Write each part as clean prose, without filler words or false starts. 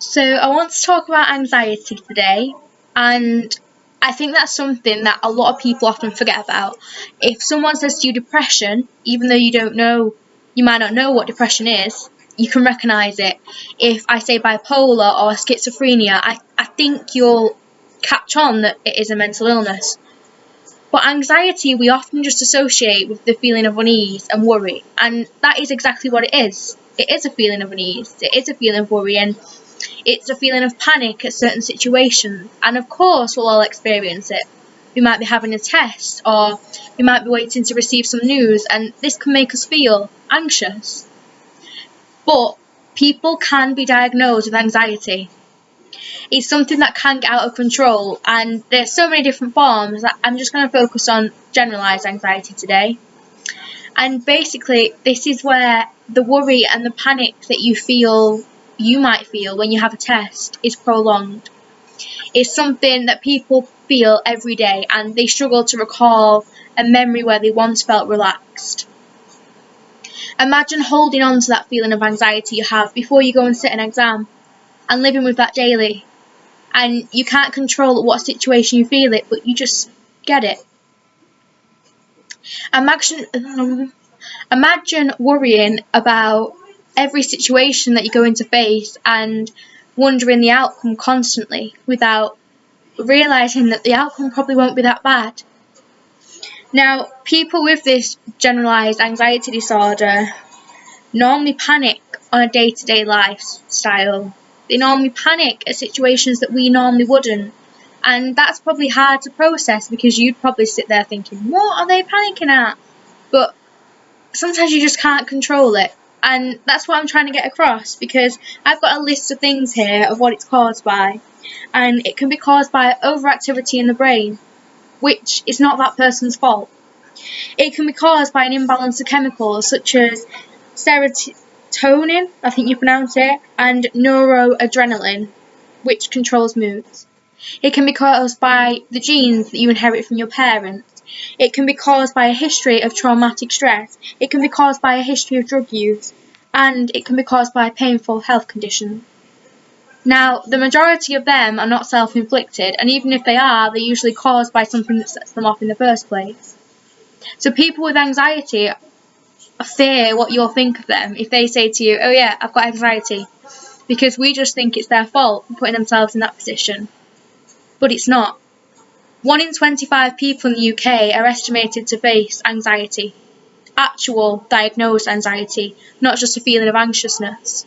So, I want to talk about anxiety today, and I think that's something that a lot of people often forget about. If someone says to you depression, even though you might not know what depression is, you can recognize it. If I say bipolar or schizophrenia, I think you'll catch on that it is a mental illness. But anxiety we often just associate with the feeling of unease and worry, and that is exactly what it is. It is a feeling of unease, it is a feeling of worry, and it's a feeling of panic at certain situations, and of course we'll all experience it. We might be having a test, or we might be waiting to receive some news, and this can make us feel anxious. But people can be diagnosed with anxiety. It's something that can get out of control, and there's so many different forms that I'm just going to focus on generalised anxiety today. And basically, this is where the worry and the panic that you might feel when you have a test is prolonged. It's something that people feel every day, and they struggle to recall a memory where they once felt relaxed. Imagine holding on to that feeling of anxiety you have before you go and sit an exam, and living with that daily. And you can't control what situation you feel it, but you just get it. Imagine worrying about every situation that you're going to face and wondering the outcome constantly without realising that the outcome probably won't be that bad. Now, people with this generalised anxiety disorder normally panic on a day-to-day lifestyle. They normally panic at situations that we normally wouldn't. And that's probably hard to process because you'd probably sit there thinking, what are they panicking at? But sometimes you just can't control it. And that's what I'm trying to get across, because I've got a list of things here of what it's caused by. And it can be caused by overactivity in the brain, which is not that person's fault. It can be caused by an imbalance of chemicals such as serotonin, I think you pronounce it, and noradrenaline, which controls moods. It can be caused by the genes that you inherit from your parents. It can be caused by a history of traumatic stress. It can be caused by a history of drug use. And it can be caused by painful health conditions. Now, the majority of them are not self-inflicted, and even if they are, they're usually caused by something that sets them off in the first place. So people with anxiety fear what you'll think of them if they say to you, oh yeah, I've got anxiety, because we just think it's their fault for putting themselves in that position. But it's not. 1 in 25 people in the UK are estimated to face anxiety. Actual diagnosed anxiety, not just a feeling of anxiousness.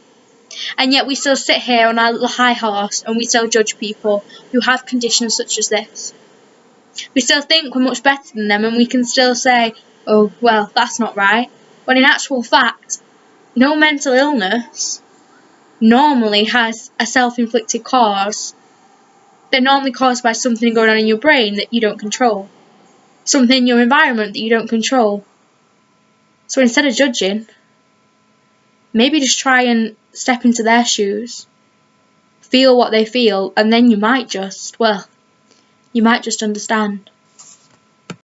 And yet we still sit here on our little high horse and we still judge people who have conditions such as this. We still think we're much better than them, and we can still say, oh, well, that's not right. When in actual fact, no mental illness normally has a self-inflicted cause. They're normally caused by something going on in your brain that you don't control. Something in your environment that you don't control. So instead of judging, maybe just try and step into their shoes. Feel what they feel, and then you might just understand.